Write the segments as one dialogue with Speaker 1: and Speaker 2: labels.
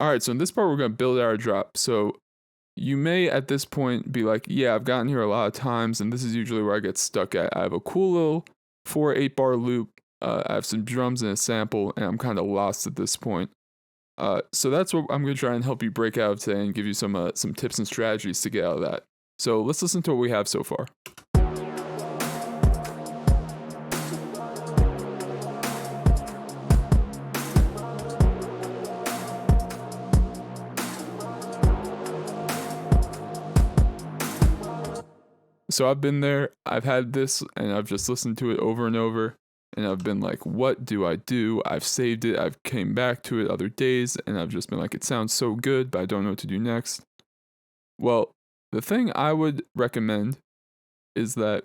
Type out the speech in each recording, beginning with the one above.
Speaker 1: Alright, so in this part we're going to build our drop. So you may at this point be like, yeah, I've gotten here a lot of times, and this is usually where I get stuck at. I have a cool little 4-8 bar loop, I have some drums and a sample, and I'm kind of lost at this point. So that's what I'm going to try and help you break out of today and give you some tips and strategies to get out of that. So let's listen to what we have so far. So I've been there, I've had this, and I've just listened to it over and over, and I've been like, what do I do? I've saved it, I've came back to it other days, and I've just been like, it sounds so good, but I don't know what to do next. Well, the thing I would recommend is that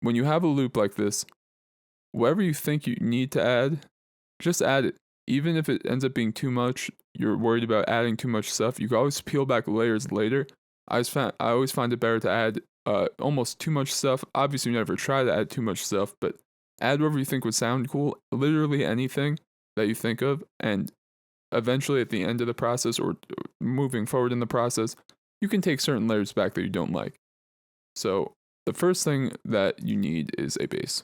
Speaker 1: when you have a loop like this, whatever you think you need to add, just add it. Even if it ends up being too much, you're worried about adding too much stuff, you can always peel back layers later. I always find it better to add almost too much stuff. Obviously, you never try to add too much stuff, but add whatever you think would sound cool, literally anything that you think of, and eventually at the end of the process or moving forward in the process, you can take certain layers back that you don't like. So the first thing that you need is a bass.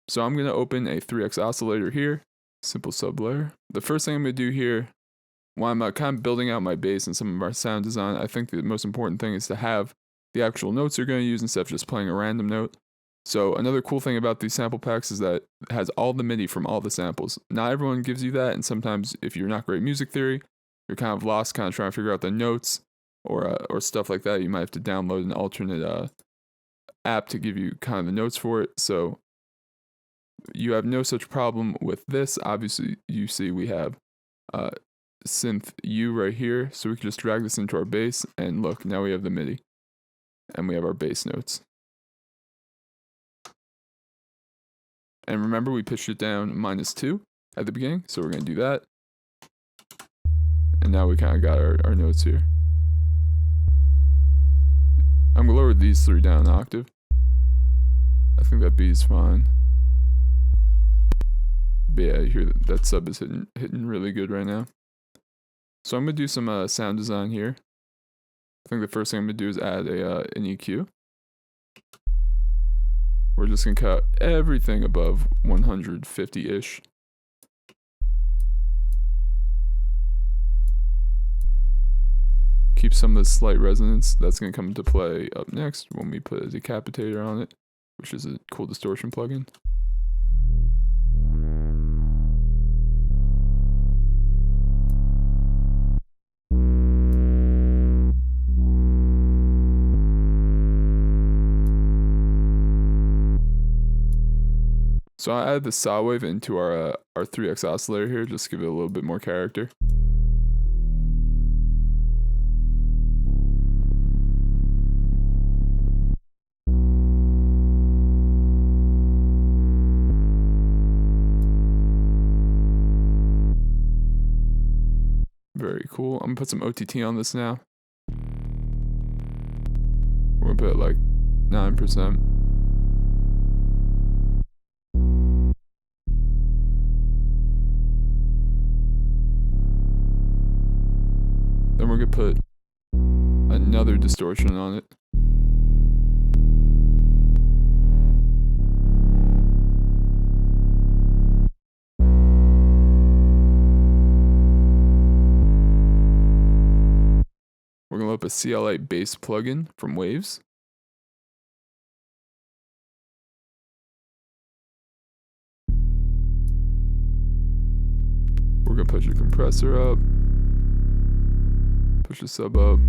Speaker 1: So I'm going to open a 3x oscillator here, simple sub layer. The first thing I'm going to do here, while I'm kind of building out my bass and some of our sound design, I think the most important thing is to have the actual notes you're going to use instead of just playing a random note. So another cool thing about these sample packs is that it has all the MIDI from all the samples. Not everyone gives you that, and sometimes if you're not great at music theory, you're kind of lost, kind of trying to figure out the notes or stuff like that. You might have to download an alternate app to give you kind of the notes for it. So you have no such problem with this. Obviously, you see we have synth U right here, so we can just drag this into our bass, and look, now we have the MIDI, and we have our bass notes. And remember, we pitched it down -2 at the beginning, so we're going to do that. And now we kind of got our notes here. I'm going to lower these 3 down an octave. I think that B is fine. But yeah, you hear that sub is hitting really good right now. So I'm going to do some sound design here. I think the first thing I'm going to do is add an EQ. We're just going to cut everything above 150-ish. Keep some of the slight resonance. That's going to come into play up next when we put a decapitator on it, which is a cool distortion plugin. So I added the saw wave into our 3x oscillator here, just to give it a little bit more character. Very cool. I'm gonna put some OTT on this now. We're gonna put it like 9%. Then we're going to put another distortion on it. We're going to load up a CLA bass plugin from Waves. We're going to push the compressor up. Push the sub up.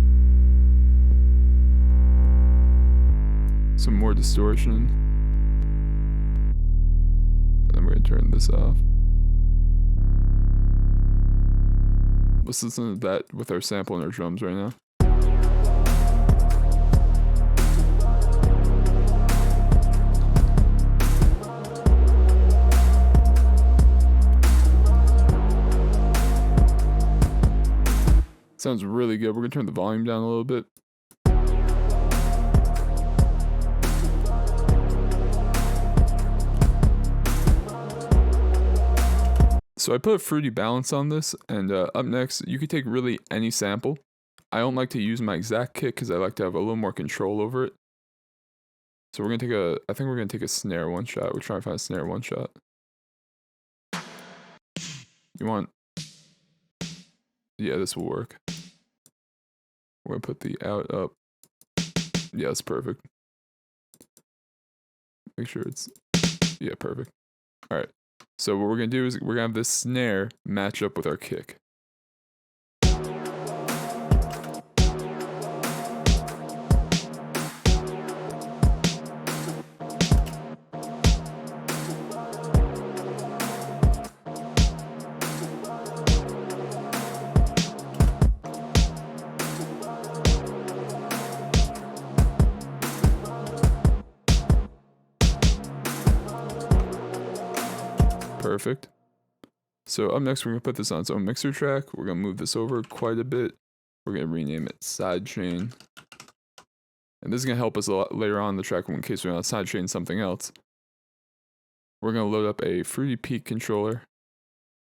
Speaker 1: Some more distortion. And we're going to turn this off. Let's listen to that with our sample and our drums right now. Sounds really good. We're going to turn the volume down a little bit. So I put a fruity balance on this, and up next, you could take really any sample. I don't like to use my exact kick because I like to have a little more control over it. So we're gonna take I think we're gonna take a snare one shot. We're trying to find a snare one shot. You want, yeah, this will work. We're gonna put the out up. Yeah, that's perfect. Make sure it's, yeah, perfect. All right. So what we're gonna do is we're gonna have this snare match up with our kick. Perfect. So up next, we're gonna put this on its own mixer track. We're gonna move this over quite a bit. We're gonna rename it Sidechain. And this is gonna help us a lot later on in the track in case we want to sidechain something else. We're gonna load up a fruity peak controller.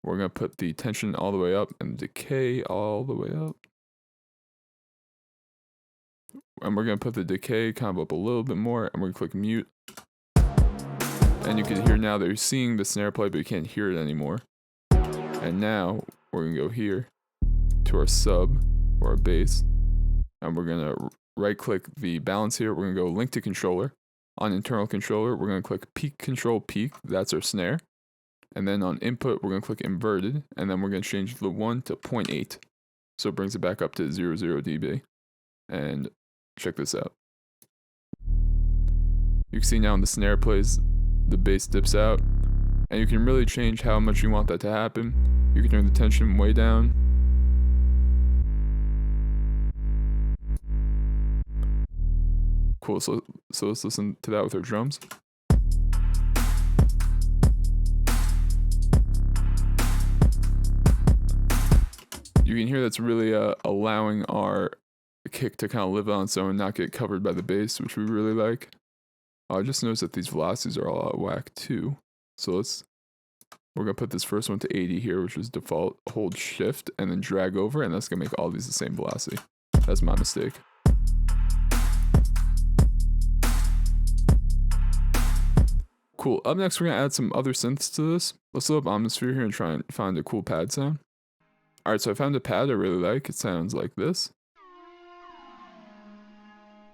Speaker 1: We're gonna put the tension all the way up and decay all the way up. And we're gonna put the decay kind of up a little bit more, and we're gonna click mute. And you can hear now that you're seeing the snare play, but you can't hear it anymore. And now we're gonna go here to our sub or our bass, and we're gonna right click the balance here. We're gonna go link to controller. On internal controller, we're gonna click peak control peak. That's our snare. And then on input, we're gonna click inverted, and then we're gonna change the 1 to 0.8. So it brings it back up to 00 dB. And check this out. You can see now when the snare plays, the bass dips out, and you can really change how much you want that to happen. You can turn the tension way down. Cool, so let's listen to that with our drums. You can hear that's really allowing our kick to kind of live on its own and not get covered by the bass, which we really like. I just noticed that these velocities are all out of whack too. So we're gonna put this first one to 80 here, which is default. Hold shift and then drag over, and that's gonna make all these the same velocity. That's my mistake. Cool. Up next, we're gonna add some other synths to this. Let's load up Omnisphere here and try and find a cool pad sound. Alright, so I found a pad I really like. It sounds like this.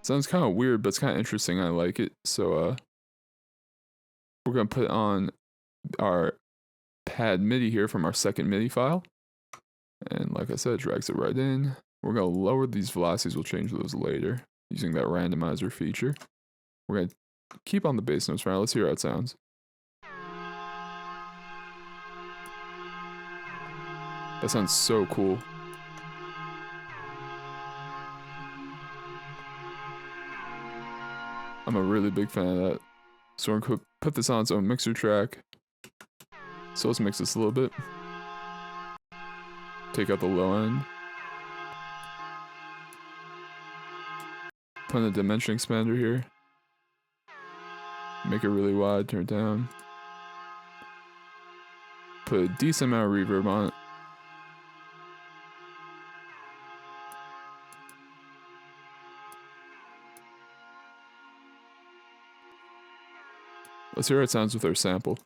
Speaker 1: Sounds kind of weird, but it's kind of interesting. I like it. So we're gonna put on our pad MIDI here from our second MIDI file, and like I said, it drags it right in. We're gonna lower these velocities. We'll change those later using that randomizer feature. We're gonna keep on the bass notes for now. Let's hear how it sounds. That sounds so cool. I'm a really big fan of that. So we're gonna put this on its own mixer track. So let's mix this a little bit. Take out the low end. Put in a dimension expander here. Make it really wide, turn it down. Put a decent amount of reverb on it. Let's hear how it sounds with our sample.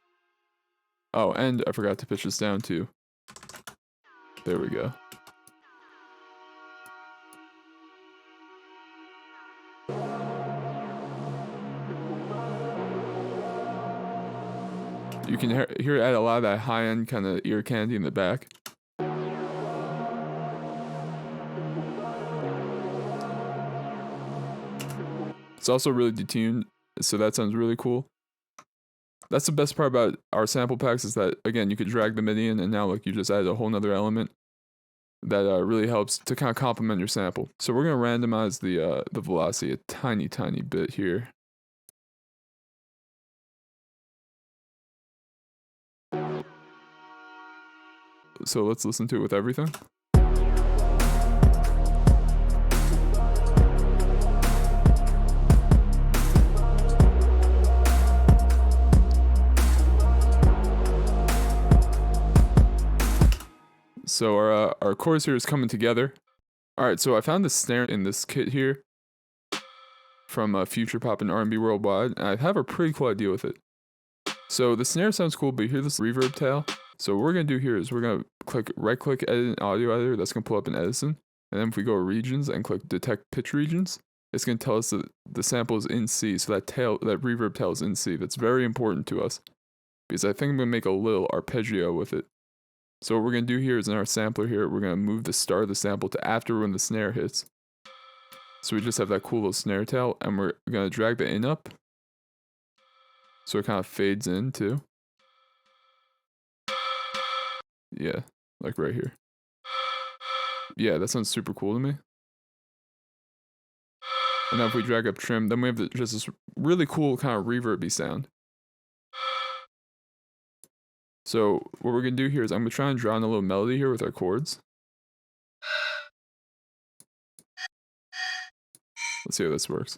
Speaker 1: Oh, and I forgot to pitch this down too. There we go. You can hear it add a lot of that high-end kind of ear candy in the back. It's also really detuned, so that sounds really cool. That's the best part about our sample packs, is that, again, you could drag the MIDI in, and now look, you just added a whole nother element that really helps to kind of complement your sample. So we're going to randomize the velocity a tiny, tiny bit here. So let's listen to it with everything. So our chorus here is coming together. All right, so I found the snare in this kit here from Future Pop and R&B Worldwide, and I have a pretty cool idea with it. So the snare sounds cool, but here's this reverb tail. So what we're gonna do here is we're gonna right-click Edit in Audio Editor. That's gonna pull up in Edison, and then if we go to Regions and click Detect Pitch Regions, it's gonna tell us that the sample is in C. So that reverb tail is in C. That's very important to us because I think I'm gonna make a little arpeggio with it. So what we're going to do here is in our sampler here, we're going to move the start of the sample to after when the snare hits. So we just have that cool little snare tail, and we're going to drag the in up. So it kind of fades in too. Yeah, like right here. Yeah, that sounds super cool to me. And now if we drag up trim, then we have just this really cool kind of reverby sound. So what we're going to do here is I'm going to try and draw in a little melody here with our chords. Let's see how this works.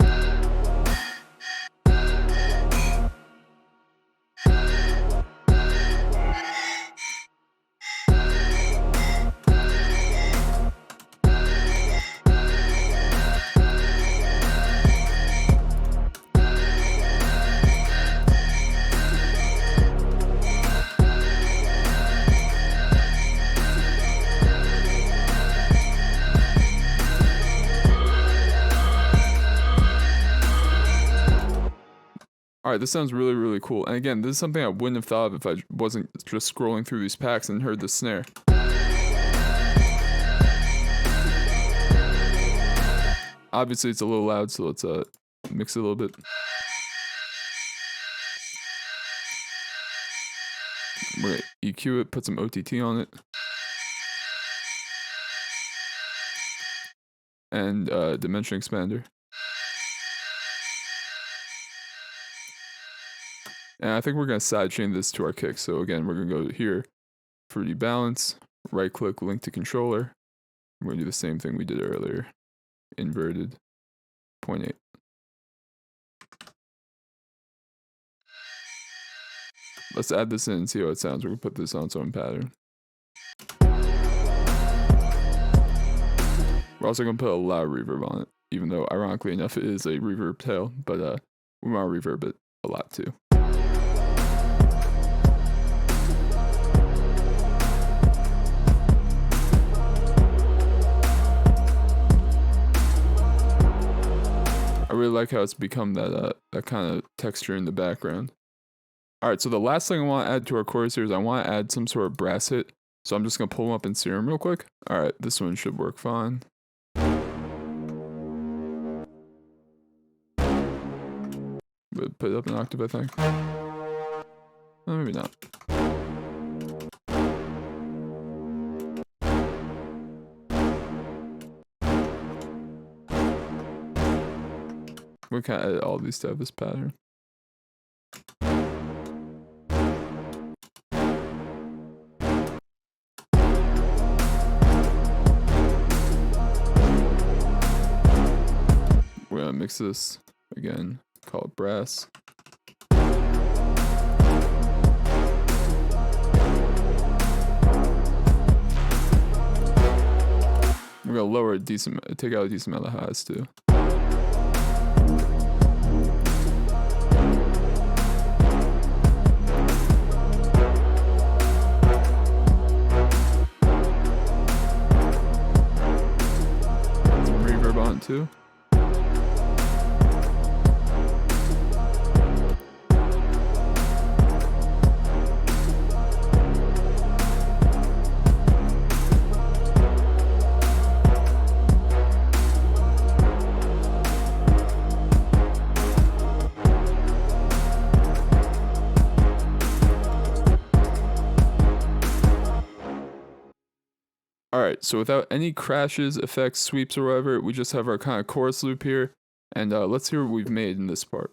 Speaker 1: Alright, this sounds really, really cool. And again, this is something I wouldn't have thought of if I wasn't just scrolling through these packs and heard the snare. Obviously, it's a little loud, so let's mix it a little bit. We're gonna EQ it, put some OTT on it. And dimension expander. And I think we're going to sidechain this to our kick. So again, we're going to go here, fruity balance, right click, link to controller. We're going to do the same thing we did earlier. Inverted, 0.8. Let's add this in and see how it sounds. We're going to put this on its own pattern. We're also going to put a loud reverb on it, even though ironically enough it is a reverb tail, but we want to reverb it a lot too. I really like how it's become that kind of texture in the background. Alright, so the last thing I want to add to our chorus here is I want to add some sort of brass hit. So I'm just going to pull them up in Serum real quick. Alright, this one should work fine. But put it up an octave, I think. Oh, maybe not. We can't edit all these to have this pattern. We're gonna mix this again, call it brass. We're gonna lower a decent, take out a decent amount of highs too. Some reverb on it too. Alright, so without any crashes, effects, sweeps, or whatever, we just have our kind of chorus loop here. And let's hear what we've made in this part.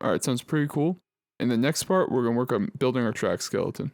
Speaker 1: Alright, sounds pretty cool. In the next part, we're going to work on building our track skeleton.